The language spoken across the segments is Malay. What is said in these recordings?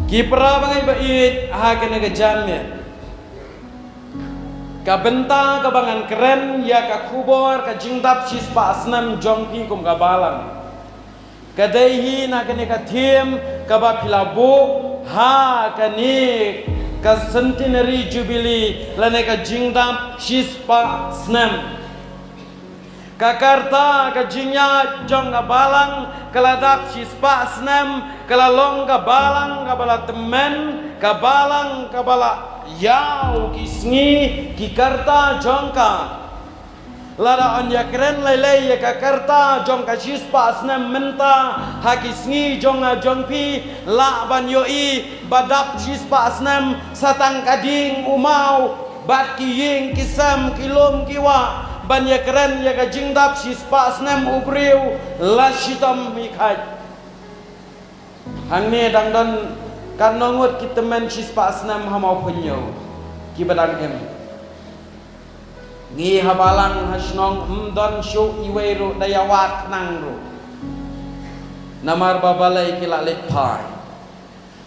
Kipra bangai bait hakene ke jamnya. Ka benta ka bangan keren ya ka kubor ka jingdap sispa asnam jongki kum ka balang. Kadaihi na kene ka thiem ka ba philabu ha kani ka centenary jubilee lane ka jingdap sispa asnam. Kakarta ka jinya jong ka balang kaladak sispa asnam kalalong ka balang ka bala temen ka balang ka bala yau kisngi kikarta jongka lara on ya keren lele ya kakarta jongka sispa asnam menta hakisngi jonga jongpi la ban yoi badap sispa asnam satang kading umau bat kiying kisam kilom kiwa ban ya keren ya ka jingdap sispa asnam ubriu la shitam mikai hangni dangdon kan nongut kita men sispa asnam hamau punyo ki badang em ngi habalang hasnong umdon syu iweru dayawat nangru namar babalai kila lepai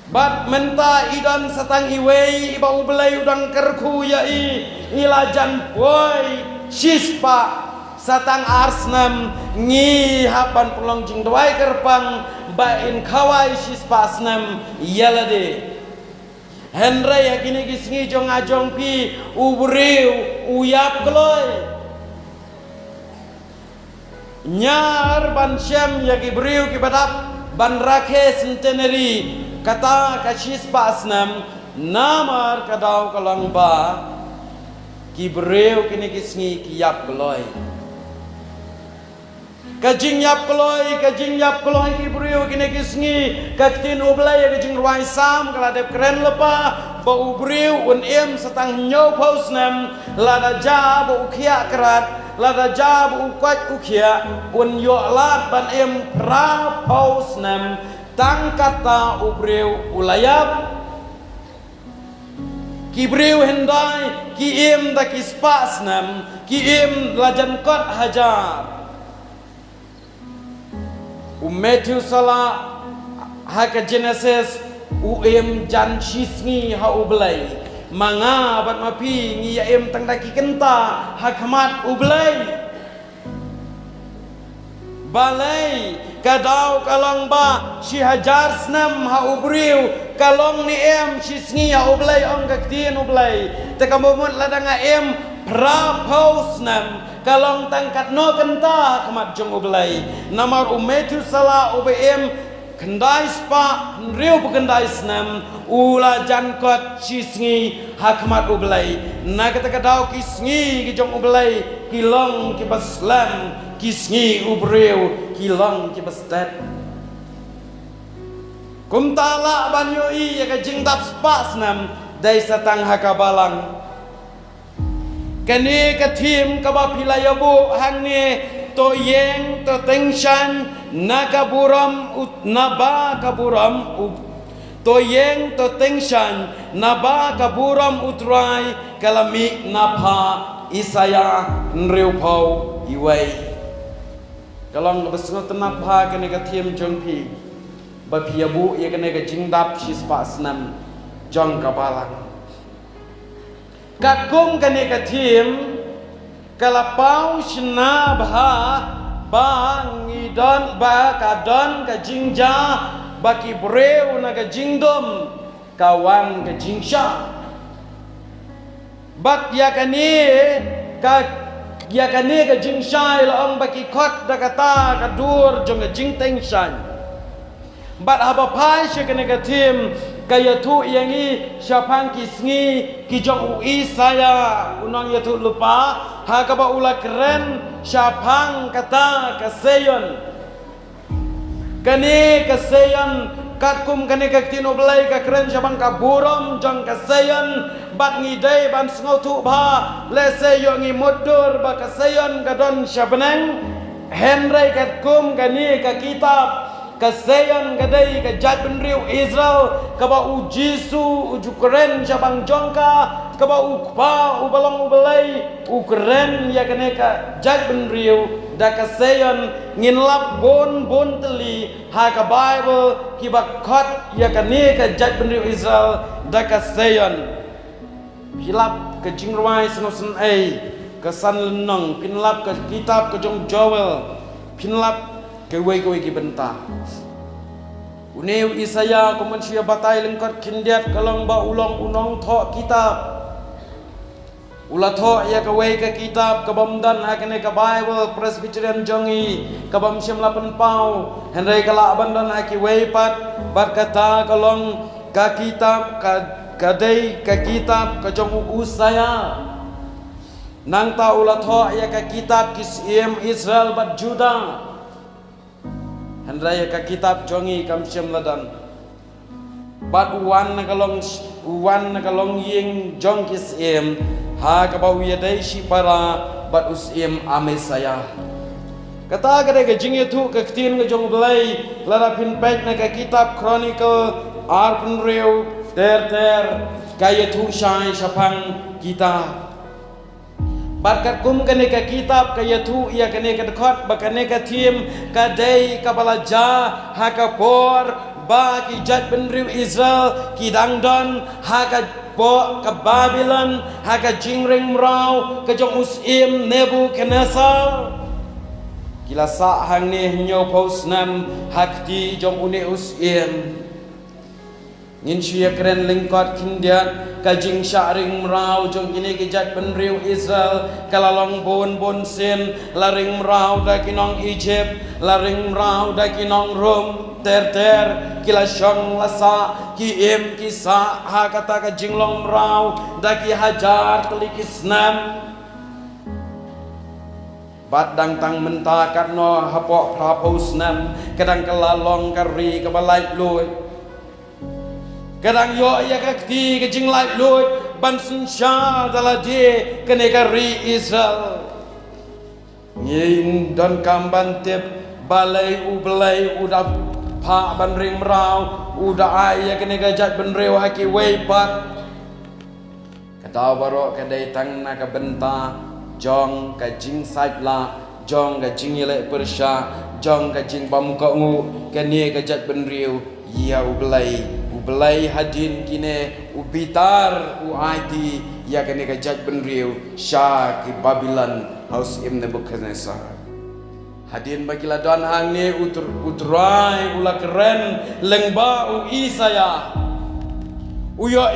bat menta idan satang iwei ibau belai udang kerku yai ilajan boy sispa satang arsnam ngi hapan pulong jing dwai kerpang bain kawai sispa asnam yalade Henry yakini kisngi jong ajong pi ubriu uyap kloy nyar ban syam yaki briu kibadap ban rakhe centenary kata kasispa asnam namar kadau kalang ba kibriu kini kisngi kiyap kloy kajing yap kloy kibriu kini kisngi kaktin ublay kajing ruai sam kaladep keren lepa ba ubriu un em satang nyo pausnam lada ja ba ukia kerat lada ja ba ukwat ukia un yo lat ban em pra pausnam tang kata ubriu ulayap kibriu hendai ki em da kispasnam ki em lajan kot hajar Matthew salah hak Genesis uem jan shisngi ha ublai manga bat mapi ngi em tang daki kenta hakmat ublai balai kadau kalong ba si hajar snam ha ubriu kalong ni em shisngi ha ublai ong kaktin ublai tekamumut ladanga em prapausnam kalong tangkat no kenta kemat jong ublai namar umetu salah ubm kendai spa riu kendai snam ula jankot sisngi hakmat ublai na kata kadau kisngi ki jong ublai kilong ki baslam kisngi ubriu kilong ki bastat kumtala banyoi ya ka jingdap spa snam dai satang hakabalang kani kathim kaba pilayabu hangni to yeng to tengshan nakaburam ut naba kaburam to yeng to tengshan naba kaburam utrai kalami napa isaya nriupau iwai kalong besngot napa kani kathim jongpi ba piyabu ye kani ka jingdap sispa snam jong kabalang kakung kani kathim kalapau shna bha bangidon ba kadon ka jingja baki breu na ka jingdom kawan ka jingsha bak yakani ka jingsha ilong baki khot da kata kadur jong ka jingteng shan bat haba pai shekane kathim kaya tu yang ini siapang kisngi kijong ui saya unang ya tu lupa hakaba ula keren siapang kata kaseyon kani kaseyon katkum kani kaktino belai ka keren siapang kaburom jong kaseyon bat ngidai ban sengau tu ba leseyo ngi mudur ba kaseyon kadon siapaneng Henry katkum kani ka kitab kasayan kadai ka jat benriu Israel kaba u Jisu u Ukraine jabang jongka kaba u pa u balong u balai Ukraine ya kane ka jat benriu dakasayon nginlap bon teli ha ka Bible ki bakot ya ka ni ka jat penriu Israel dakasayon hilap ke jingruai senosen kesan lenong pinlap ke kitab ke jong Joel pinlap ke wei ki benta uneu Isaya ko manusia batai lengkot kindiat kalong ba ulong unong tho kitab ulah tho ya ke wei ke kitab ke bomdan hakene ke Bible Presbyterian jongi ke bam syam lapan pau henry kala abandan haki wei pat kata kalong ka kitab kadai ka kitab ke jong Usaya nang ta ulah tho ya ke kitab kisiem Israel bat Juda henry ka kitab jongi kam syam ladan bat uwan na kalong ying jong kisiem ha kabau ya dai shi para bat usim amesaya kata kada ke jing itu ke tin ke jong belai lara pin pek na ke kitab Chronicle arpun reu ter kaya tu shai sapang kita barkat kum kene ke kitab kaya tu ia kene ke dekat bakane ke tim kadai kabalaja ha ka por ba ki jat benriu Israel ki dangdon ha ka bo ke Babylon ha ka jingring mrau ke jong usim Nebuchadnezzar kila sa hang ne nyo posnam hakti jong une usim ngin shia kren lingkot kindiat ka jing sharing mrau jong kini ki jat benriu Israel kalalong bon sin laring mrau da kinong Egypt laring mrau da kinong Rome ter kila syong lasa ki em ki sa ha kata ka jinglong mrau da ki hajar telikisnam bat dang tang mentakat no hapok praposnam kadang kelalong kari ke balai lui kadang yo ya kakti ke jinglai lui ban sensha dala de kene kari Israel yin don kamban tip balai udap pa ban ring mrau uda ai kene gajat ben reu haki wei pat kata baro kadai tang na ka benta jong ka jing sait la jong ka jing ile persya jong ka jing bam ko ngu kene gajat ben reu ya ublai hadin kine ubitar uaiti ya kene gajat ben reu sha ki Babylon house im Nebuchadnezzar hadin bagilah don hang ni utrai ula keren lengba u Isaya uyo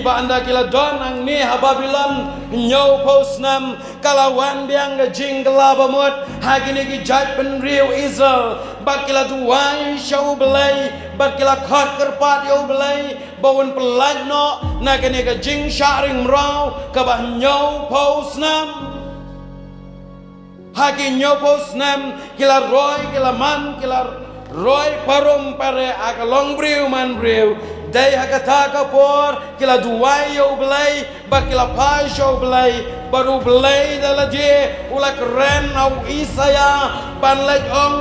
ba anda kila don hang ni ha Babylon nyau posnam kalawan biang gajing kelabamut hagini ki jat penriu Israel bat kila tuai syau belai bat kila khat kerpat yau belai bawon pelaj no na kini gajing syaring mrau kabah nyau posnam haki nyopos nam kila roy parum pare akalong briu man briu dai hakata kapor kila duai yo belai bar kila pai show belai baru belai dalaje ula keren au Isaya ban laj ong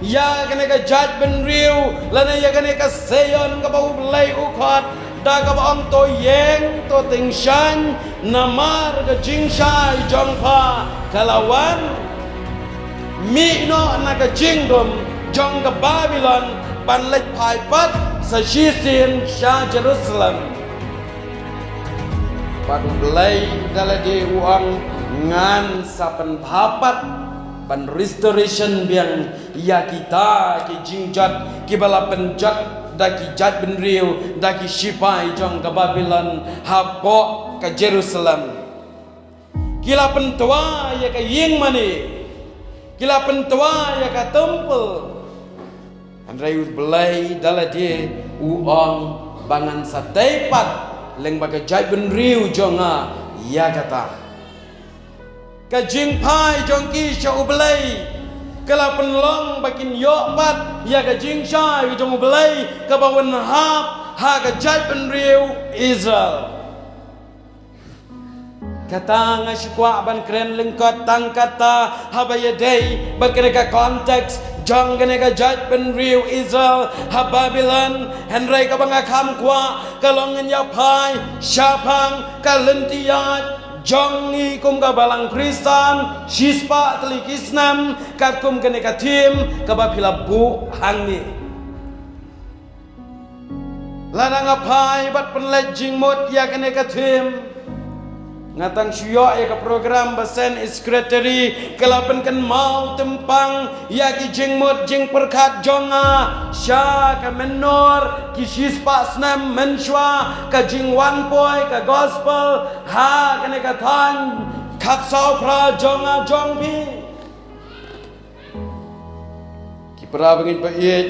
ya kene ka jat ben riu lana ya kene ka seyon ka bau belai ukhat da ka ong to yeng to ting shan namar ka jing shai jong pha kalawan mi no naga jingdom jong ke Babylon ban lek pai pat sa shisin sha Jerusalem padu belai dalade uang ngan sapen papat ban restoration biang ya kita ki jingjat ki bala penjat da ki jat ben riu da ki shipai jong ke Babylon hapo ke Jerusalem kila pentua ya ke ying mani kila pentua ya ka temple andrai belai dalade uang bangan sateipat leng baga jai ben riu jonga ya kata ka jing pai jong ki sha belai kala penlong bakin yo pat ya ka jing shai jong belai ka bawen hap ha ka jai ben riu Israel kata ngasyukwa ban keren lengkot tang kata habaya day bakreka konteks jong ganeka jat ben riu Israel ha Babylon henry ka banga kam kwa kalongen ya pai syapang kalentiat jongi kum ka balang Kristan shispa telikisnam kat kum kene katim ka bapila bu hangi lana ngapai bat penlet jingmut ya kene katim ngatang syuyo ya ke program besen sekretari kelapan kan mau tempang ya ki jingmut jing perkat jonga sya ka menor ki shispa snam menshwa ka jing one boy ka gospel ha kene katan kat sau pra jonga jongpi ki pra bangin bait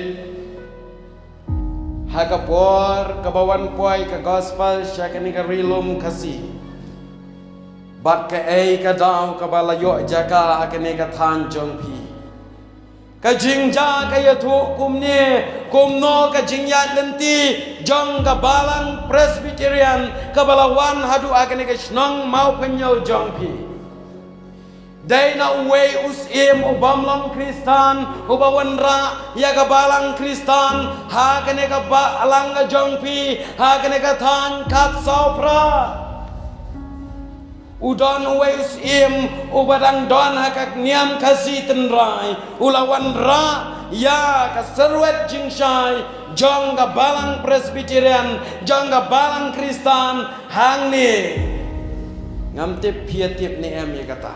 ha ka por ka bawan boy ka gospel sya kene ka rilum kasih bat ke ka daw ka balayo jaka akene ka than jong pi ka jingja ka yathu kumne kumno ka jingya lenti jong ka balang Presbyterian ka balawan hadu akene ka snong mau penyo jong pi dai na uwe usim ubamlong Kristan ubawan ra ya ka balang Kristan ha kene ka balang ka jong pi ha kene ka than kat sopra udon weis im ubadang don hakak niam kasih tenrai ulawan ra ya kaserwet jingshai jong ga balang Presbyterian jong ga balang Kristan hang ni ngamtip piatip ni em ya kata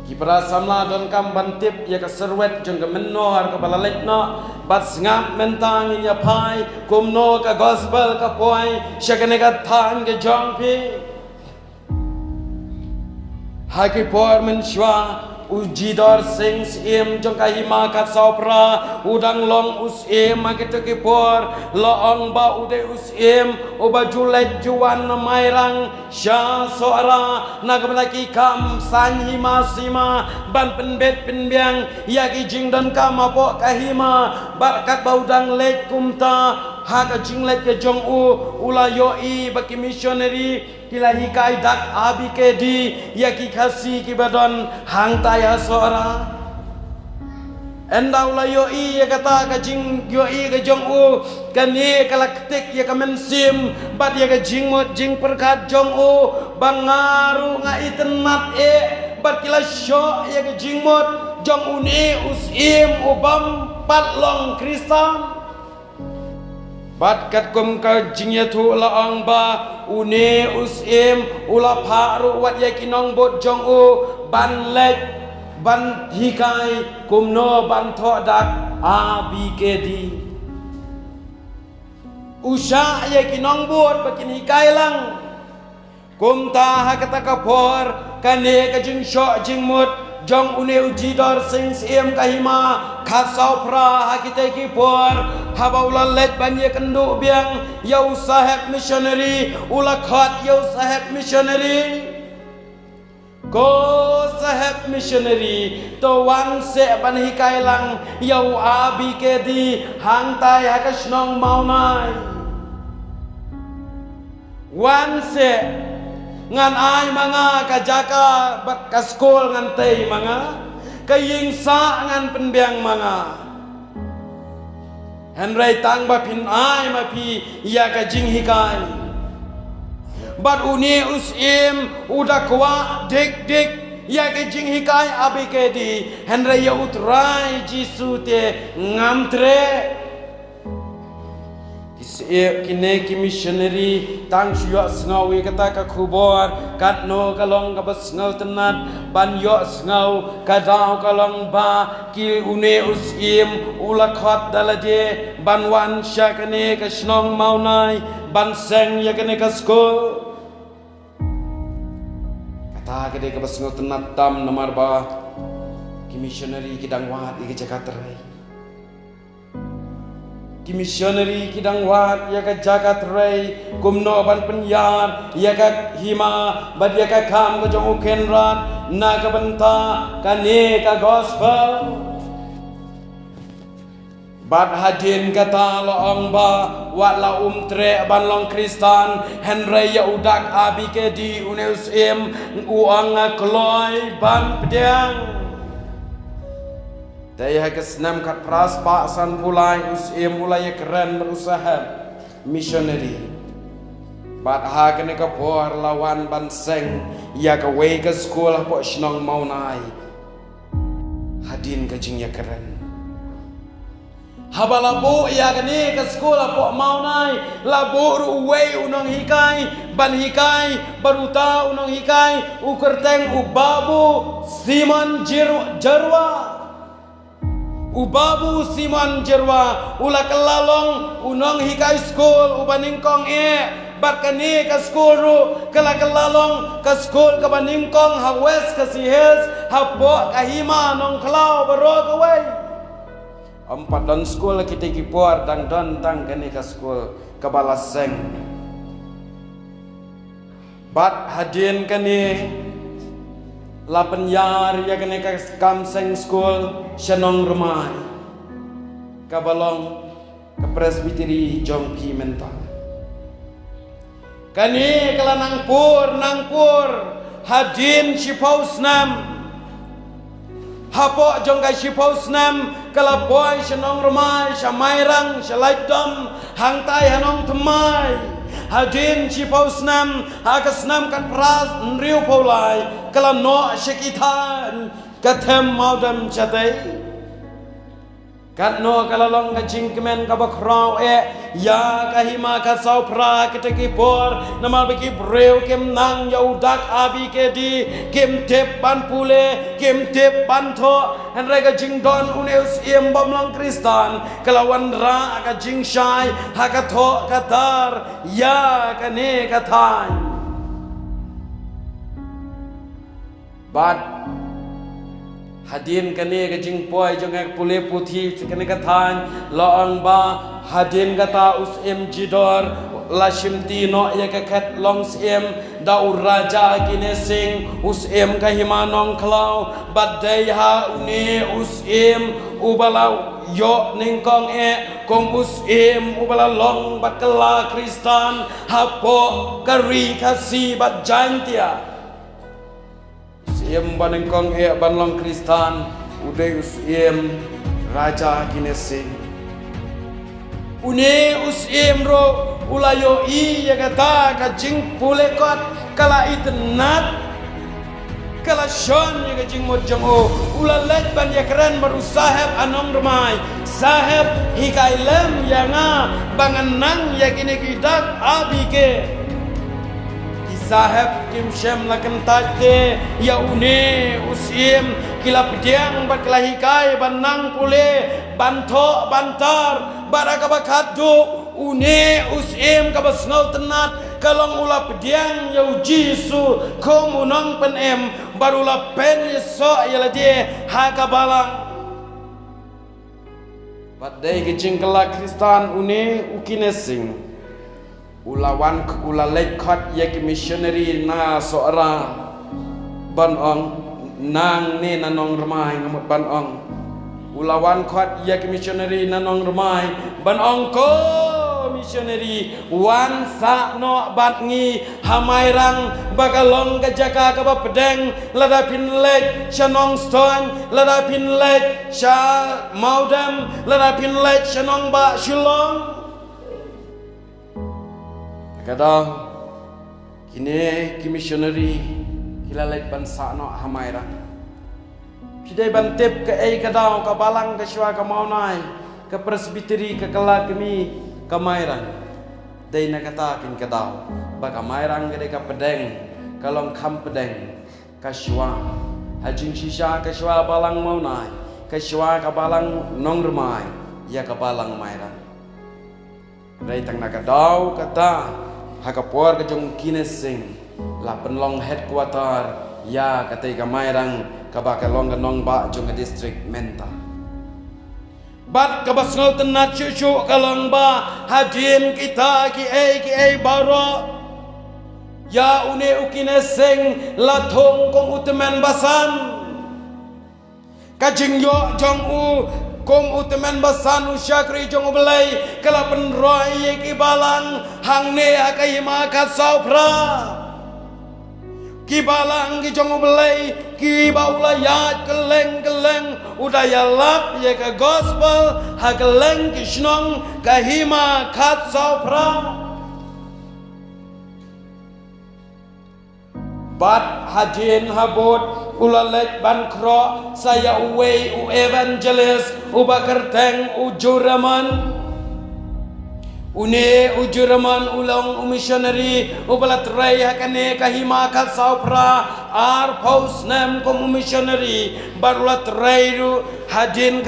kipra samla don kam bantip ya kaserwet jong ga menor ka balalekna bat ngap mentang ya pai kumno ka gospel ka poi syakane ka thang ke jong pi Haki por menshwa ujidor sings im jong kahima kat sopra udang long us im makito ki por loong ba ude us im uba julet juan mairang sya soara nagamalaki kam san hima sima ban penbet penbiang yaki jing don kam apo kahima bakat baudang lek kumta haka jinglet ke jong ula yoi baki missionary kila hikai dak abi kedi ya ki khasi ki badon hang taya sora enda ula yoi ya kata ka jing yoi ke jong kani kala ketik ya kamen sim bat ya ka jingmot jing perkat jong bangaru nga itenmat bat kila syo ya ka jingmot jong uni usim ubam patlong Kristan bat kat kum ka jingya thu laang ba une usim ula pharu wat ya kinong bot jong ban lek ban hikai kumno ban tho dak abikedi usha ya kinong bot bakin hikai lang kum ta ha kata ka por kane ka jing sho jing mut jong une uji dor sing sim kahima khasau pra hakite ki por habaula let banye kendu biang yau sahab missionary ula khat yau sahab missionary ko sahab missionary to wan se ban hikai lang yau abi ke di hang tai hakasnong maunai wan se ngan ai manga kajaka bat kaskol ngan tei manga kaying sa ngan penbiang manga henrai tang ba pin ai ma pi ya ka jing hikai bat uni usim uda kwa dik ya ka jing hikai abikedi henrai ya utrai jisu te ngamtre kine ki missionary tang syua sngau kata ka khubor kat no kalong ka basngau tenat ban yo sngau ka dau kalong ba ki une usim ula khat dalaje ban wan syakane ka snong maunai ban seng ya kane ka skol kata kede ka basngau tenat tam nomor ba ki missionary kidang wat ki Jakarta ki missionary kidang wat ya ka jagat rai kumno ban penyar ya ka hima bad ya ka kham ko jong ukhen rat na ka banta ka ne ka gospel bad hadin kata loong ba wat la tre ban long Kristan henry ya udak abi ke di uneus im uang kloi ban pedang Daya kesnam kat pras paksan pulai usia mulai keren berusaha missionary. Bat ha kene ka por lawan ban seng ya ka we ka sekolah po shnong mau nai hadin ka jing ya keren habalabu ya kene ka sekolah po mau nai labu ru we unong hikai ban hikai baruta unong hikai ukerteng ubabu Simon Jarwa ubabu Simon Jarwa ula kelalong unong hikai school ubaningkong bat kani ka school ru kala kelalong ka school ka baningkong ha west ka sihes ha po ka hima nong klau baro ka wei empat don school kita kipuar dan don tang kani ka school ka balaseng bat hadin kani lapan yar ya kani ka kamseng school shanong rumai ka balong ka presbytery jongki mentang kani kala nangpur hadin shipausnam hapo jongkai shipausnam kala boy shanong rumai shamairang shalaidam hangtai hanong temai hadin shipausnam hakasnam kan pras nriu paulai kala no shikitan katem maudam chatai kat no kalalong ka jingkemen ka bakrau ya kahima ka saupra keteki por namal beki breu kem nang ya udak abi ke di kem tep ban pule kem tep ban tho han rega jingdon uneus iem bamlang kristan kalawan ra ka jingshai ha ka tho katar ya kane kathan bat hadin kani ka jing poi jong ek pule puthi kani ka than laang ba hadin kata us em jidor la shimti no ya ka khat long sem da uraja kine sing us em ka himanong klau badai ha uni us em ubalau yo ningkong kong us em ubala long bakala kristan hapo kari kasi bat jantia Iem banengkong banlong kristan uday us iem raja kinesing une us iem ro ulayo I ya kata ka jing pulekot kala itnat kala shon ya ka jing mojang o ulalet ban ya keren baru saheb anong rumai saheb hikailem ya nga banganang ya kini kidak abike sahab kim shem lakan tajde ya une usim kila pediang bat kelahikai banang pule banto bantar baraka bakadu une usim kabasngau tenat kalong ula pediang ya ujisu kom unang penem barula pen yeso ya ladie hakabalang badai kecingkala kristan une ukinesing ulawan ulalek khat yak missionary na seorang banong nang ni nanong remai ngamut banong ulawan khat yak missionary nanong remai banong ko missionary wan sa no batngi hamairang bagalong kajaka ka pedeng ladapin lek shanong stone ladapin lek sha maudam ladapin lek shanong ba shilong kadang kini ki missionary kilalek bansa no hamaira pidai bantep ke kadang ka balang ka shwa ka maunai ka presbytery ka kala kami kamaira dai na kata kin kadang baka mairang gede ka pedeng kalong kam pedeng ka shwa hajing shisha ka shwa balang maunai ka shwa ka balang nongrmai ya ka balang maira dai tang na kadau kata hakapor ka jong kinesing la penlong headquarter ya katai ka mairang ka ba ka long nong ba jong district menta bat ka basngol tenat chuchu kalong ba hadin kita ki baro ya une ukinesing la thong kong utmen basan ka jingyo jong u kom utemen basan usyakri jong belai kala penroy ki balang hang ne akai maka saupra ki balang ki jong belai ki baulayat keleng udaya lap ye ka gospel ha keleng ki shnong ka hima khat saupra Bat hajin habot ulalet ban kro saya uwe u evangelis u bakerteng u juraman une u juraman ulang u missionary u balatrai hakane kahima kat saupra ar paus nem kom u missionary barulat rairu hajin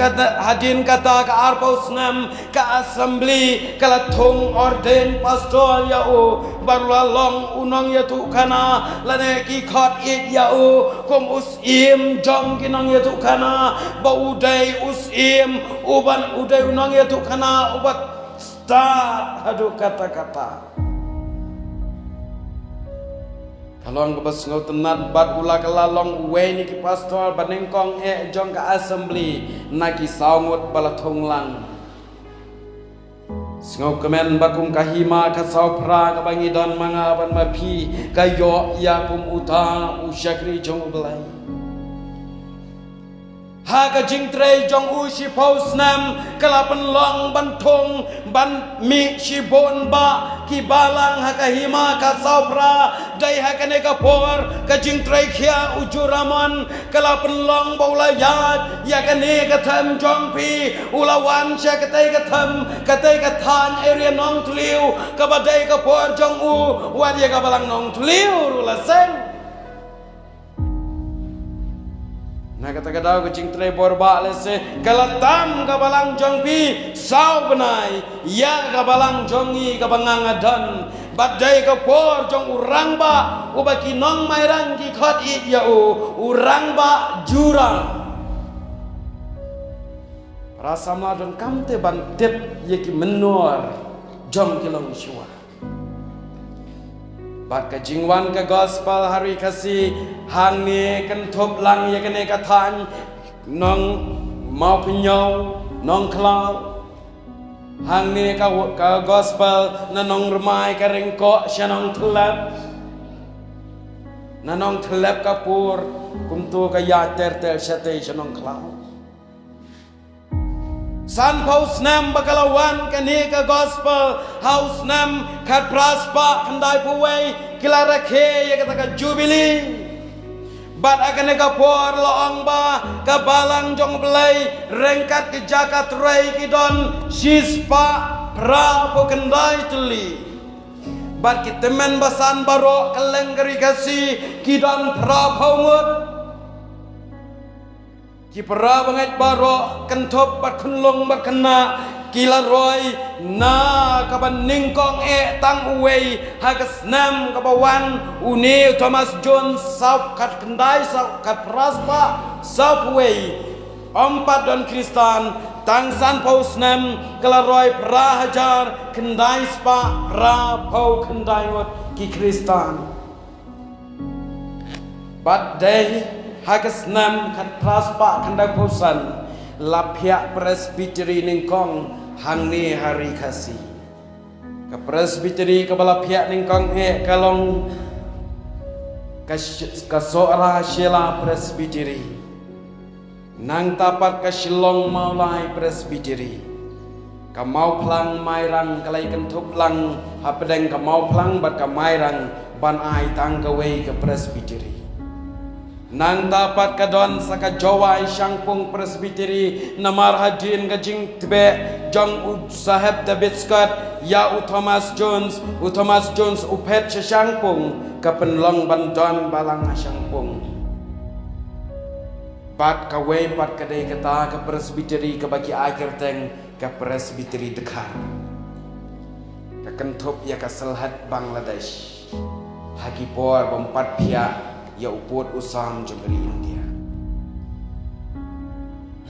kata ka ar paus nem ka assembly kala thong orden pastor ya u barula long unong ya tu kana lane ki khot it ya u kom us im jong kinong ya tu kana ba udai us im uban udai unong ya tu kana ubat start adu kata-kata kalong kebas ngotenat bat ula kelalong we ni ki pastor banengkong jong ka assembly naki saungut balathong lang Sengau kemen bakum kahima kasau pra kabangi don manga ban mapi kayo ya kum uta usyakri jong ubelai ha ka jing trei jong u si paus nam kalapan long ban thong ban mi si bon ba ki balang ha ka hima kasau pra dai ha ka ne ka por ka jing trei khia ujuraman kalapan long baula ya ka ne ka tham jong pi ulawan sha ka tai ka tham ka tai ka than area nong tuliu ka badai ka por jong u wa dia ka balang nong tuliu rula seng na kata kadau kucing tray borba lese kalatam kabalang jongpi sau benai ya kabalang jongi kabangang adan badai kapor jong urang ba ubaki nong mairang ki khot it ya urang ba jurang rasamla don kamte ban tep yeki menor jong kilong shua Bat ka jingwan ka gospel hari kasi hang ni kan thop lang ye kane ka than nong mau penyau nong klau hang ni ka gospel na nong remai ka ringko sya nong thlap na nong thlap ka pur kumtu ka ya ter syate sya nong klau San paus nam bakalawan kani ka gospel house nam kat praspa kandai puway kilara ke ya kata ka jubilee bat akan ka por loong ba ka balang jong belai rengkat ke jakat rai kidon sispa pra po kandai tuli bat kitemen basan baro kalengri kasi kidon pra paungut ki pra bangai baro kentop bat kunlong bat kena kila roy na kaban ningkong tang uwei hagas nam kabawan uni Thomas Jones South kat kendai South kat praspa South uwei ompat don Kristan tang san paus nam kala roy prahajar kendai spa pra pau kendai ngot ki Kristan but day hagas nam kat praspa kendai pausan lapia presbiteri ningkong hang ni hari kasi ka presbiteri ka balapia ningkong kalong ka soara shela presbiteri nang tapat ka shilong maulai presbiteri ka mau plang mairang kalai kan thup lang hapedeng ka mau plang bat ka mairang ban ai tang ka wei ka presbiteri nang dapat kadon saka jawai syangpung presbiteri namar hadin gajing tebe jong sahab David Scott ya Thomas Jones upet syangpung kapenlong bandon balang syangpung bat kawe pat kadai kata ke presbiteri ke bagi akhir teng ke presbiteri dekar ke kentup ya ke selhat Bangladesh hagi por bompat pihak ya uput usam jengeri India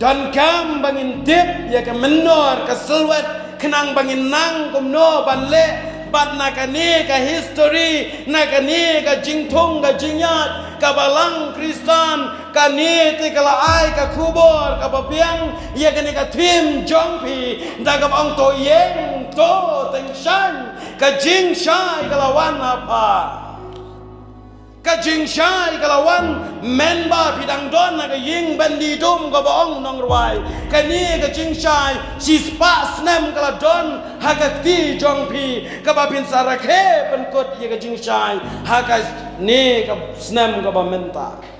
dan kam bangin tip ya ke menor ke selwet kenang bangin nang kumno banle bat nakani ka history nakani ka jingthong ka jingyat ka balang Kristan ka ni ti kala ai ka kubor ka bapiang ya kani ka tim jongpi dagap ong to yeng to teng shan ka jing shai kala wan apa Kajing syai kalawan memba bidang don naga ying bandi dum ka baong nong ruai kani kajing syai sispa snem kala don hakati jong pi kababin sarake penkot ye kajing syai hakas ni ka snem ka bamenta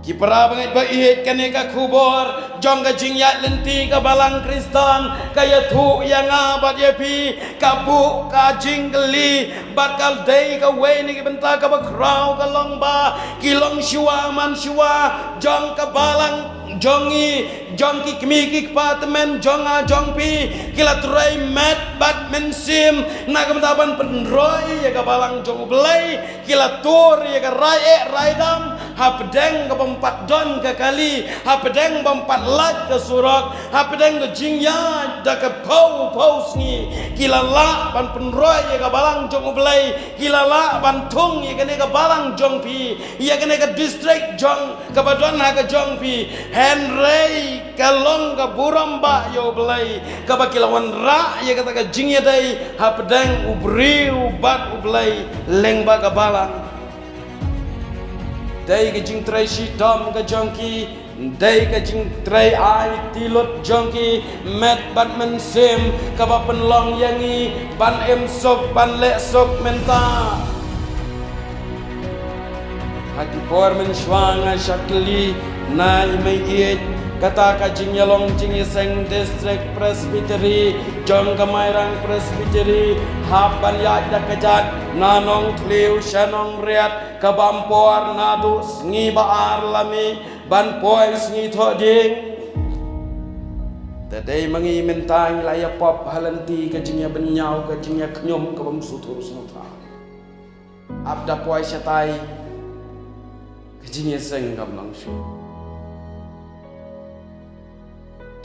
Kipra banget bait kane ka kubor jong ka jingyat lenti ka balang Kristen kaya thu yang abad ye pi kabu ka jinggeli bakal dei ka we ni benta ka bakrau ka longba kilong shua man shua jong ka balang jongi jongki kmiki kpatemen jonga jongpi kila turai met bat mensim nagam taban penroi ya ka balang jong belai kila tur ya ka raidam hapdeng ka bempat don ka kali hapdeng bempat lat ka surak hapdeng ka jingya da ka pau sngi kila la ban penroi ya ka balang jong belai kila la ban tung ya ka balang jongpi ya ka district jong ka badon ha ka jongpi Henry kalong ka buramba yo belai ka bakilawan ra ya kata ka jingya dai hapdeng ubri ubat ublai lengba ka balang dai ka jing trai shitam ka jongki dai ka jing trai ai tilot jongki met bat men sim ka ba penlong yangi ban em sok ban lek sok menta hati por men shwanga shakli nai mai iet kata ka jing yalong jing seng district presbytery jong kamairang presbytery hapan ya da kajat nanong tliu shanong riat kabampor nadu sngi baar lami ban poi sngi thoding tadai mangi mentang laya pop halanti ka jing ya benyau ka jing ya knyom ka bam sutur sutra abda poi shatai ka jing ya seng kam langshu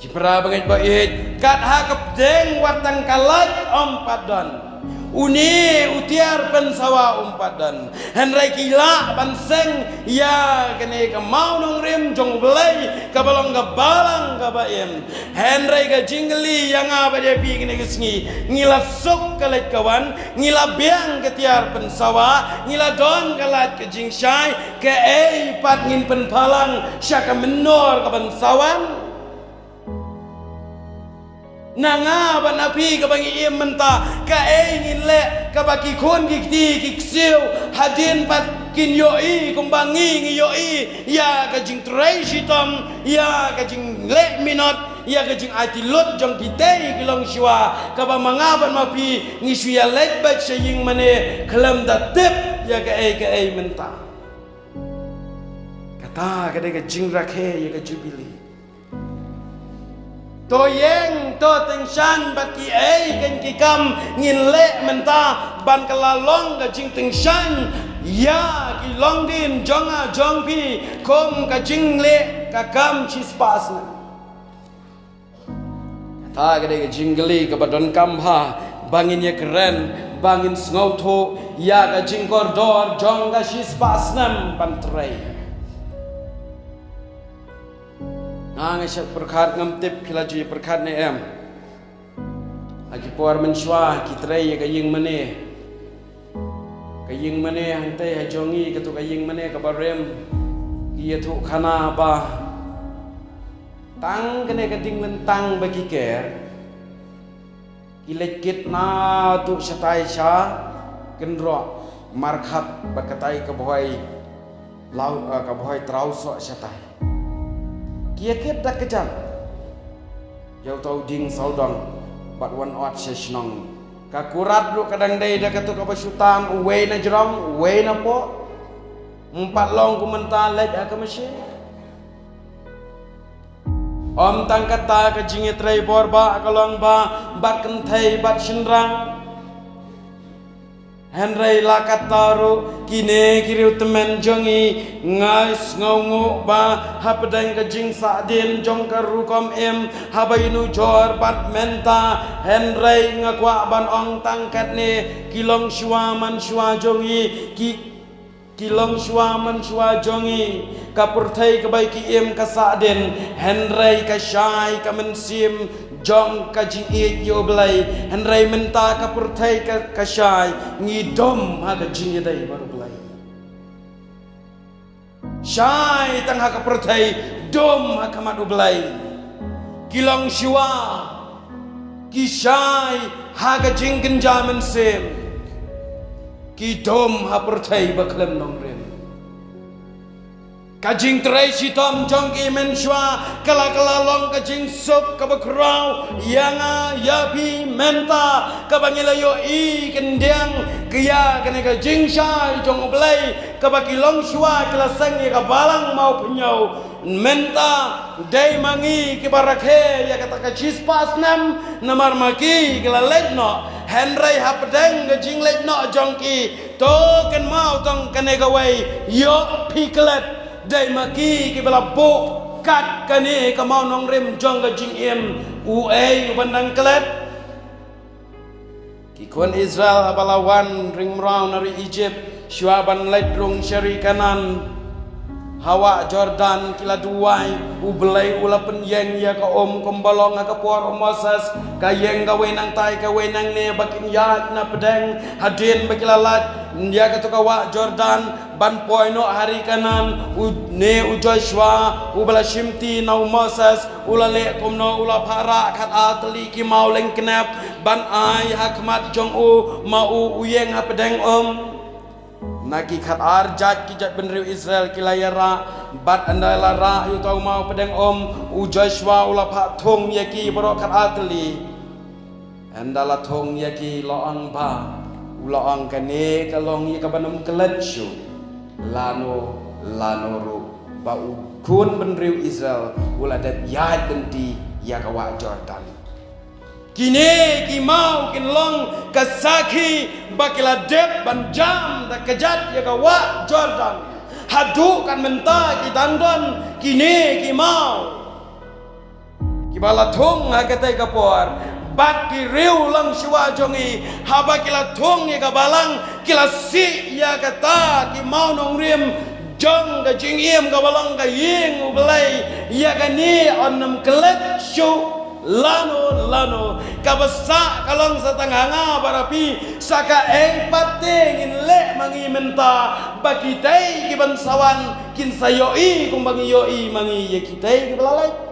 Kipra banget bait kat hakap deng watang kalat padon uni utiar pensawa padon henry kila panseng ya kene ka mau nong rim jong belai ka balong ka balang ka baem henry ka jinggeli yang apa dia pi kene kesngi ngila sok kalat kawan ngila biang ketiar pensawa ngila don kalat ke jingsyai ke pat ngin penpalang syaka menor ka pensawan Nanga ban api ka bangi im menta ka ngin le ka baki kon gikti kiksiu hadin pat kin yoi kumbangi ngi yoi ya ka jing trai shitam ya ka jing le minot ya ka jing ati lot jong pitei kilong shwa ka ba mangaban mapi ngi shya let bat shaying mane klam da tip ya ka menta kata ka de ka jing rakhe ya ka jubili to yeng to tengshan baki ken kikam ngin le menta ban kalalong ka jing tengshan ya ki long din jonga jongpi kom ka jing le ka kam chispas na ta ka de ka jingli ka badon kambha bangin ye keren bangin snauto ya ka jing kordor jong ka chispas nam pantrai Angasat perkhat ngam tip kila ji perkhat ne em agi por men shwa ki trei ka ying mane hante ha jongi ka tu ka ying mane ka barem ki thu khana ba tang kene ka ding men tang ba ki ke ki lekit na tu shatai sha kenro markhat ba katai ka bhoi lau ka bhoi trau so shatai Kia kit dak kejam Jau tau ding saudang Bat wan ot sesnong Kakurat lu kadang day dak ketuk apa syutan Uwe na jerong Uwe na po Empat long kumental lej aka masih Om tang kata ke jingit ray borba kalong ba Bat kentai bat shenrang Henry lakataru kine kiri temen jongi ngais ngongu ba hapedang ke jing sadin jong karukom em habayinu jor bat menta Henry ngakwa ban ong tangkat ne kilong shwa man shwa jongi kilong shwa man shwa jongi kapurthai kebaiki em kasadin Henry kasyai kamensim Jong ka jing it yo belai Henry menta ka purthai ka kasyai ngidom ha ka jing dai baru belai Syai tang haka pertai dom haka madu belai kilong shiwa ki syai haka jingken jaman sem ki dom ha pertai baklem nong rem kajing terai si tom jong ki men shwa kala long kajing sup kabakrau yanga yapi menta kabangila yo I kendang kaya kene kajing syai jong belai kabakilong shwa kala sang ya kabalang mau penyau menta dai mangi kibarakhe ya kata kachis pas nam namar maki kala letno henry hapdeng kajing letno jong ki to ken mau tong kene gawai yo piklet dai maki ki bala bo kat kani ka mau nong rem jong ga jing em uai bandang klet ki kon Israel abalawan ring round dari Egypt syuaban ledrung syari kanan hawa Jordan kila duai ubelai ula penyeng ya ka om kombalong ka por Moses ka yeng ka wenang tai ka wenang ne bakin yat na pedeng hadin bakilalat dia ka wa Jordan ban poino hari kanan ne u Joshua ubala shimti na Moses ula le komno ula para khat atli ki mau leng knap ban ai hakmat jong u mau uyeng ha pedeng om naki khat arjat kijat benriu Israel kilayara bat andala ra yu tau mau pedeng om u Joshua ula pha thong yaki baro khat atli andala thong yaki loang ba ulang kane kalong ya kabanam kelencu lano ru ba kun benriu Israel ula dat yat benti ya kawa Jordan kini ki mau kin long kasaki bakila dep ban jam da kejat ya kawa Jordan hadu kan menta ki dandon kini ki mau ki bala thong hagatai kapor baki riu lang siwa jongi haba kila thong ya kabalang kila si ya kata ki mau nong rim jong ka jing iem kabalang ka ying ubelai ya kani onam kelet shu lano kabasa kalong sa tanganga barapi saka patingin le mangi menta bakitai ki bansawan kin sayoi kung bangi yoi mangi yakitai ki balalay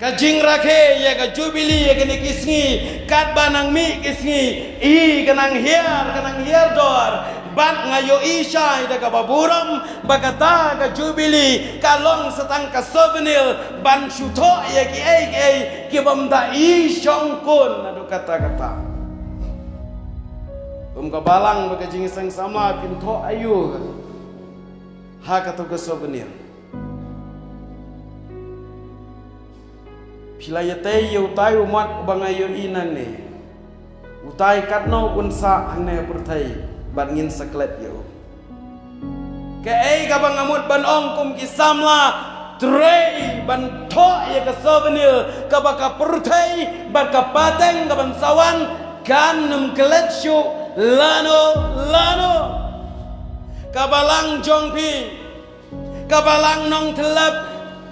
kajing rakhe ya ka jubili ya kini kisngi kat banang mi kisngi I kanang hiar dor ban ngayo isya ida ka baburam bagata ka jubili kalong setang ka souvenir ban syuto ya ki ai ki bamda I syongkun adu kata-kata ka balang bagajing sang sama pinto ayu ha kata ka souvenir Pilayate utai umat bangayon inan ni utai katno unsa hane pertai ban ngin saklet yo ke ai ka bangamut ban ongkum kisamla trei ban tho ya ka souvenir ka baka pertai ban ka pateng ka ban sawan kan num klet syu lano ka balang jongpi ka balang nong telap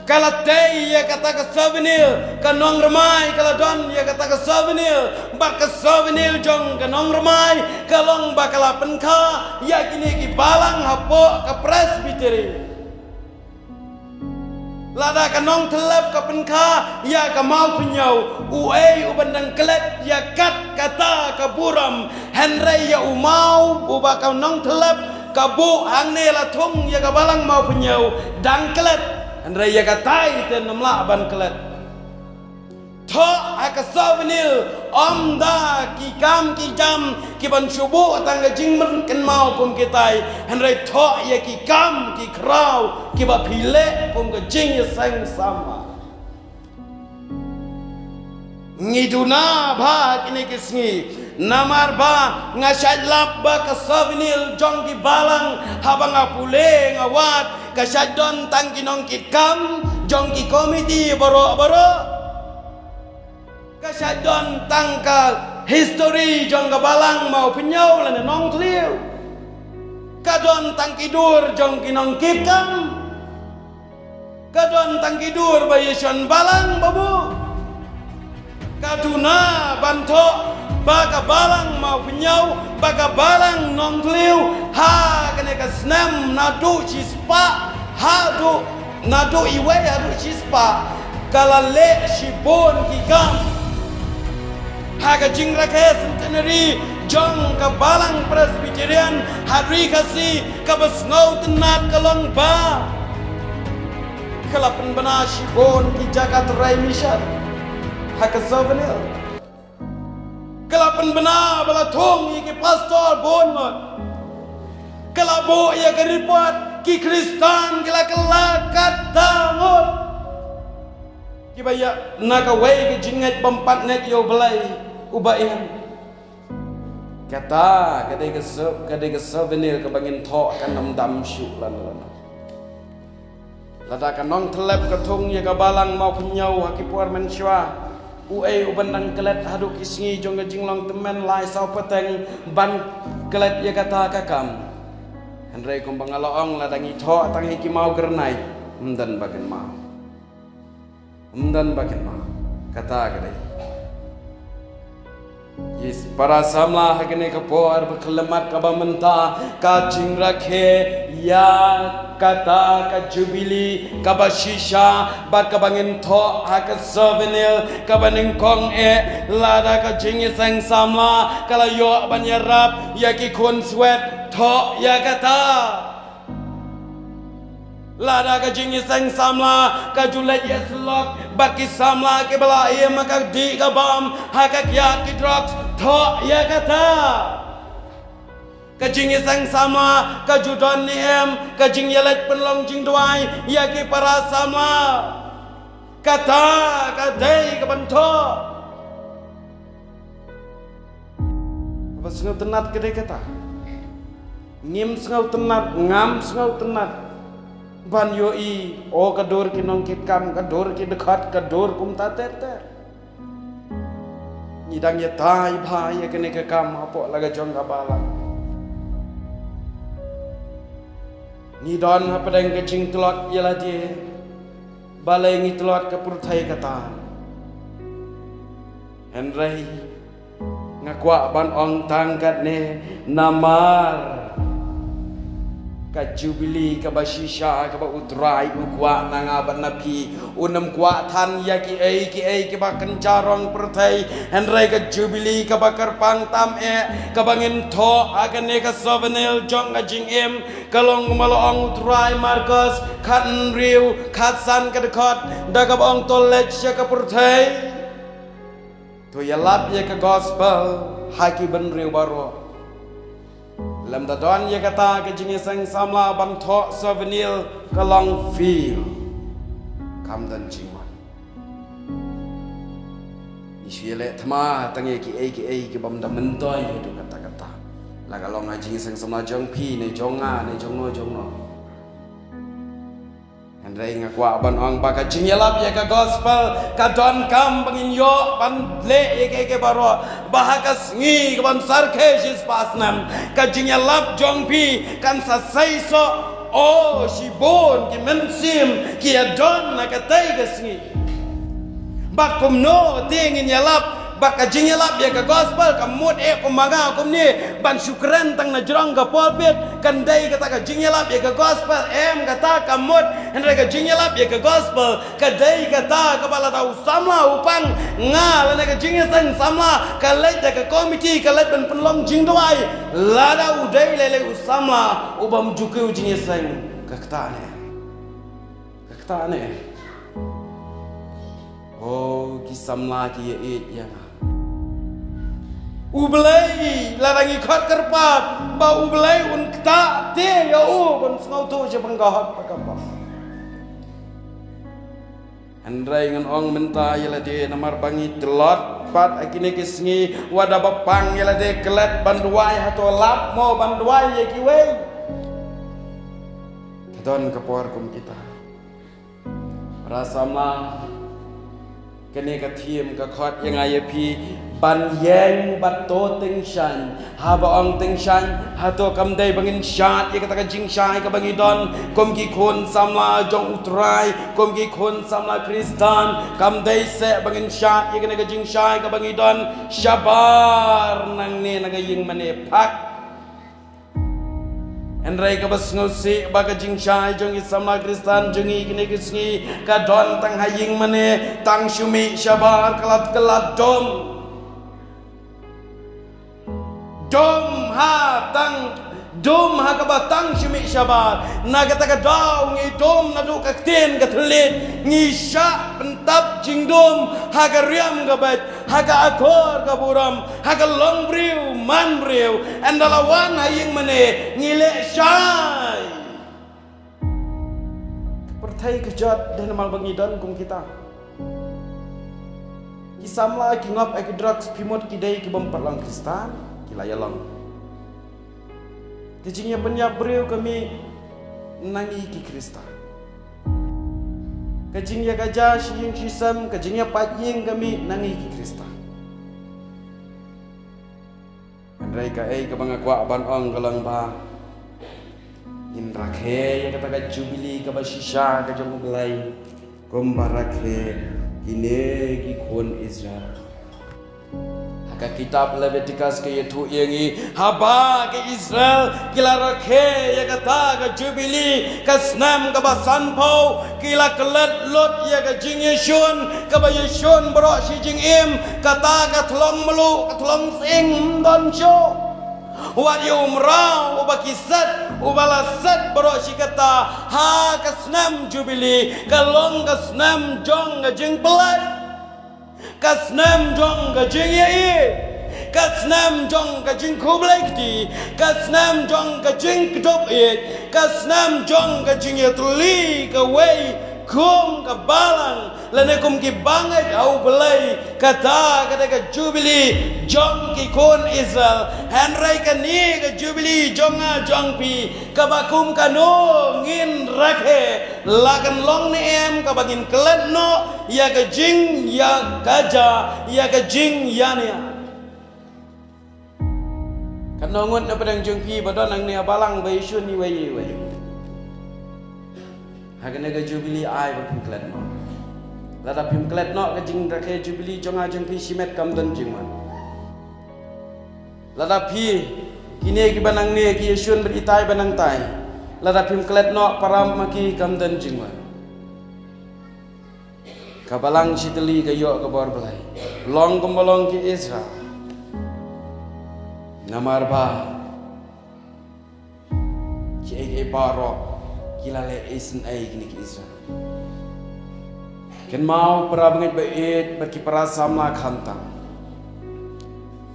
kala tei ya kata ka souvenir ka nong remai kala don ya kata ka souvenir bak ka souvenir jong ka nong remai kalong bakala penka ya kini ki balang hapo ka presbytery lada ka nong telap ka penka ya ka mau penyau uai ubandang kelet ya kat kata ka buram henry ya umau ubaka nong telap ka bu hangne la thung ya ka balang mau penyau dang kelet Andai ya katai ten namla ban kelet tho aka souvenir omda ki kam ki jam ki ban subu tangga jingmen ken mau kum kitai andai tho ya ki kam ki krau ki ba phile kum ka jing ya sang sama ngiduna ba kini kisngi namar ba ngasad lap ba ka souvenir jong ki balang habang apule ngawat kasadon tang kinong kitkam jong ki komiti baro kasadon tang ka history jong ka balang mau penyau lan nong tliu kadon tang kidur jong kinong kitkam kadon tang kidur bayeson balang babu kaduna banto baka balang mau penyau baka balang nong tliu ha kene ka snem nadu chispa hadu nadu iwe hadu chispa kala le shibon kikam ha ka jingra ke centenary jong ka balang presbyterian hari kasi ka basngau tenat kalong ba kala penbena shibon ki Jakarta Rai Mission ha ka souvenir kalapan benar bala thong ki pastor bon ngot kalabo ya ke report ki Kristan kala kata ngot ki baya naka wei ki jinget bampat net yo belai ubayan kata kadai ke souvenir ke bangin tho kan dam syu lan lada kan nong telep ke thong ya ke balang mau penyau haki puar mensyua ubandang kelet haduk isngi jong jinglong temen lai sau peteng ban kelet ya kata kakam Henry kumbang aloong ladangi tho tang hiki mau gernai umdan bagen mau kata gadai Yes para samla hagene kapor berkelemat kabamenta ka jingrakhe ya kata ka jubili ka bashisha bat ka bangin tho ha ka souvenir ka baning kong lada ka jingi sang samla kala yo banyarap ya ki kun sweat tho ya kata lada ka jingi sang samla ka julet yeslok baki samla ke bala maka di ka bam ha ka kiat ki drugs tho ya kata ka jingi sang sama ka judon ni ka jing yelet penlong jing duai ya ki para sama kata ka dei ka bantho apa sengau tenat ke dei kata ngim sengau tenat ngam sengau tenat ban yoi o kadur ki nong kit kam kadur ki dekat kadur kum ta ter nyidang ya tai bhai ya kene ke kam apo laga jong ka balang nyidon apa deng ke jing telot ya la je balai ngi telot ke purthai kata Henry ngakwa ban ong tangkat ne namar ka jubili ka bashisha ka ba utrai ukwa nanga ban napi unam kwa than ya ki ba kencarong perthai Henry ka jubili ka ba karpang tam ka bangin tho agane ka souvenir jong ka jing kalong malong utrai Marcus khan riu khatsan ka dekat da ka ong tolech ka perthai to ya lap ya ka gospel haki ban riu baro lam da don ye kata ke jingi sang samla ban tho souvenir kalong feel kam dan jingwan isiele thama tangi ki bam da mentoi itu kata la kalong ngaji sang samla jong pi ne jonga ne jongno Henry ngakwa ban ong baka jingi lap ye ka gospel ka don kam bangin yo ban le ye ke baro bahakas ngi ka ban sarkhe jis pasnam ka jingi lap jong pi kan sa sai so o shibon ki mensim ki adon na ka tai ka sngi bak kum no tingin ya lap baka jingi lap ya ka gospel ka mut kumaga kum ni ban syukran tang na jrong ka pulpit kan dai kata ka jingi lap ya ka gospel kata ka mut Henry ka jingi lap ya ka gospel ka dai kata ka bala tau samla upang nga la ka jingi sang samla ka let ka committee ka let ban penlong jing doai la da udai lele usamla ubam juku jingi sang ka kata ne oh ki samla ki ya ublai larangi khot kerpat ba ublai un kta te ya bon ngau tu je penggahat pakapa Andrai ngan ong menta yala de namar bangi telot pat akine kisngi wada bapang yala de kelet banduai hato lap mo banduai ye kiwe kedon kapor kum kita rasama kene ka thiem ka khot yang ai pi ban yang bat to ting shan ha ba ong ting shan ha to kam dai bangin shat ye ka ta jing shai ka bangi don kom ki khon samla jong utrai kom ki khon samla kristan kam dai se bangin shat ye ka jing shai ka bangi don shabar nang ne nang ying mane phak Enrai ka bas ngosi baga jing shai jong isama kristan jongi kini kisngi ka don tang haying mane tang syumi syabar kelat kelat dom ha ka batang syumi syabar na kata ka daw ngi dom na du ka ten ka thlet ngi sya pentap jing dom ha ka riam ka bat ha ka akor ka buram ha ka long briu man briu andalawan haying mane ngile syai pertai kejat dan mal bangidan kum kita kisamla kingop ek drugs pimot kidai ki bempat lang kristan kilaya lang kejingnya penyap briu kami nangi ki kristan kejingnya gajah siying sisam kejingnya pajing kami nangi ki kristan andrai ka ei ka banga kwa ban ong galang ba in rakhe ya kata ka jubili ka ba shisha ka jong belai kom barakhe kine ki khon Israel haka kitab Leviticus ke yetu yengi haba ke Israel kila rakhe ya kata ka jubili ka snam ka ba sanpau kila kelet lot ya ka jing yeshun ka ba yeshun bro si jing im kata ka thlong melu ka thlong sing don sho wat umrah ubakisat ubalasat bro si kata ha ka snam jubili ka long ka snam jong ka jing pelai kasnam jong ka jing ye kasnam jong ka jing kublai ti kasnam jong ka jing kdop ye kasnam jong ka jing ye tuli ka wei kum ka balang lane kum ki bangai au belai kata ka jubili jong ki kon Israel hanrai ka ni ka jubili jonga jong pi ka bakum ka no ngin rakhe lagan long ni em ka bagin klet no ya ka jing ya gaja ya ka jing ya ne kan nongon na padang jong pi badon ang ni balang bai shun ni wei Hagan ga jubili ai ba pim klet no lada pim klet no ka jing rakhe jubili jonga jong pi simet kam dan jing man lada pi kine ki banang ne ki yeshun beritai banang tai lada pim klet no param maki kam dan jing man kabalang siteli ka yo ka bor belai long kombolong ki Israel namar ba ki e baro kilale isen ai gini ki Israel ken mau para banget bait berki para samla khantang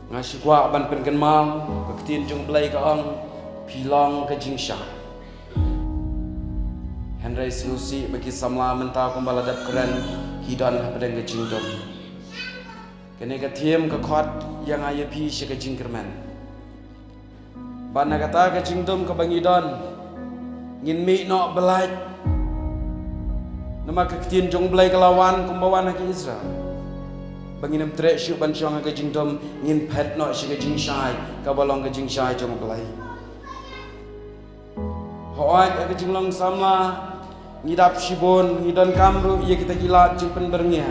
ngasi kwa ban pen ken mau baktin jung blai ka ong pilong ka jingsha Henry Susi bagi samla menta kumbala dap keren hidan pedang ka jingdom kene ka thiem ka khot yang aye pi she ka jingkerman ban kata ka jingdom ka bangidon ngin mi no belaj nama kektien jong belai kelawan kumbawan haki Israel banginem trek syuk ban syong ka jingdom ngin pet no shi ka jing shai ka balong ka jing shai jong belai hoai ka jinglong sama ngidap shibon ngidon kamru ye kita gilat jing penberngia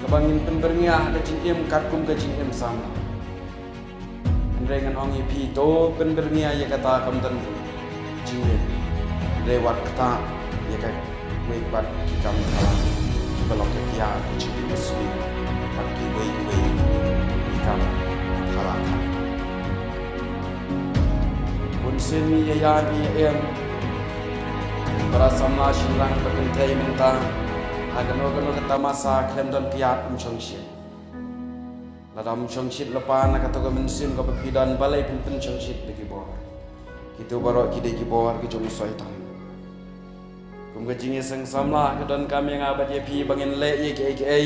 ka bangin penberngia ka jingim katkum ka jingim sama dengan ongi pito penberngia ye kata kam dan jingin lewat kata ya kan webat kita kalah belok ke dia jadi muslim bagi wei kita kalah pun seni ya em berasama silang berkentai mentang agano kata masa klem dan kiat umchongshit ladam chongshit lepan kata ga mensin ka pakidan balai pun chongshit lagi bor kita baru kita ki bor ki jom syaitan kum ga jing sang samla ka don kami ngabat ye pi bangin le ye ke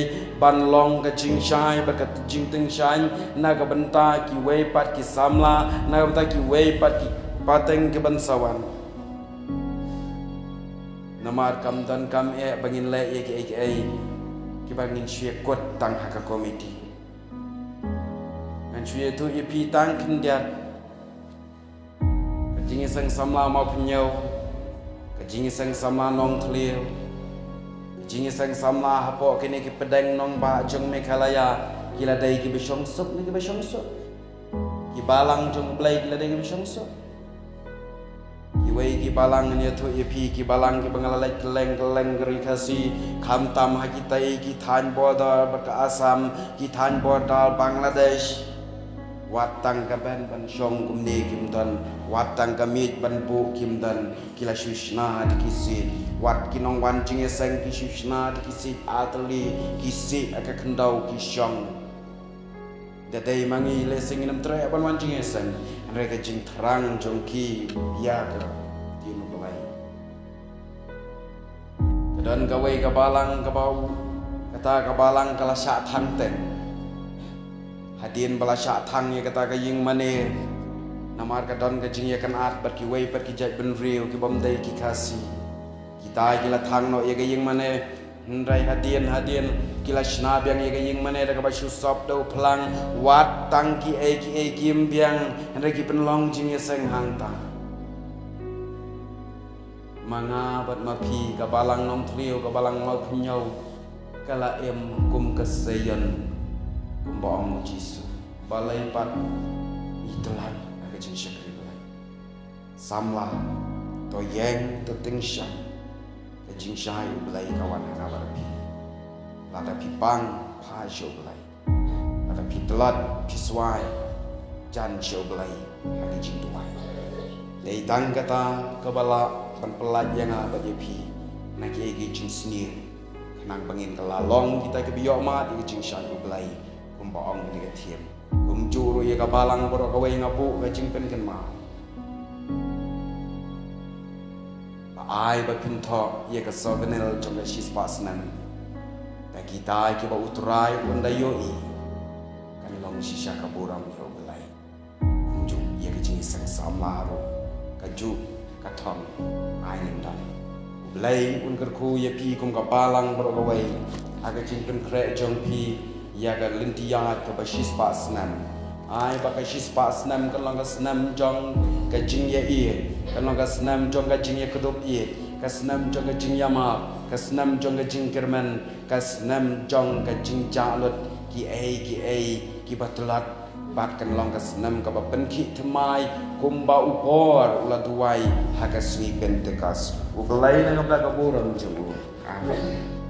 ban long ka jing shai ba ka jing ting shai na ka benta ki wei pat ki samla na ka benta ki wei pat ki pateng ki ban sawan namar kam dan kam bangin le ye ke bangin syue kot tang haka komedi ngan syue tu ye pi tang kendiat kajing sang samla mau penyau kajing sang samla nong tliu kajing sang samla hapo kini ki pedang nong ba jong Meghalaya kila dai ki besong sok ni ki besong sok ki balang jong blai kila dai ki besong sok ki wei ki balang ni tu ye pi ki balang ki bangalalai keleng geri kasi kham tam ha ki tai ki than border baka Assam ki than border Bangladesh watang ka ban shong kumne kim dan watang ka mit ban bu kim dan kila shushna di kisi wat kinong wan jinge sang ki shushna di kisi atli kisi aka kendau ki shong dadai mangi le sing nam tre ban wan jinge sang rega jing terang jong ki ya ka di no balai dan ka wei ka balang ka bau kata ka balang kala sha thang ten hadin bala sha thang ye kata ka ying mane namar ka don ka jing ye kan at bar ki wei par ki jai ben riu ki bom dai ki kasi kita kila thang no ye ka ying mane ndrai hadin kila shna biang ye ka ying mane da ka ba shu sop do plang wat tang ki e kim biang ndrai ki pen long jing ye seng hang ta manga bat ma pi ka balang nong tliu ka balang mau pnyau kala em kum kasayan kumbang Jisu balai pat itulah aga jing syakri balai samla to yeng to ting syam ka jing syai balai kawan ka barapi lada pi pang pha sho balai lada pi telat pi swai jan sho balai aga jing tuai dei tang kata kabala pan pelat yang aba je pi na ki gi jing snir nang bangin kalalong kita ke biok ma di jing syai balai baong ni ka thiam kum juru ye ka balang boro ka wei ngapu ka jing pen kan ma ai ba pin tho ye ka so ganel jong ka shis pas nan ta kita ki ba utrai unda yo i kan long shisha ka buram yo belai kum ju ye ka jing sang samaro ka ju ka thong ai nin dan belai un ker khu ye pi kum ka balang boro ka wei aga jing pen kre jong pi ya ga lintiyat ka bashis pasnam ai ba ka shis pasnam ka lang ka snam jong ka jing ya i ka lang ka snam jong ka jing ya kudup i ka snam jong ka jing ya ma ka snam jong ka jing kirman ka snam jong ka jing jalot ki ki batulat bat kan lang ka snam ka ba pen ki thmai kumba upor ula duai ha ka swi pentekas ublai na ka buram jebu amen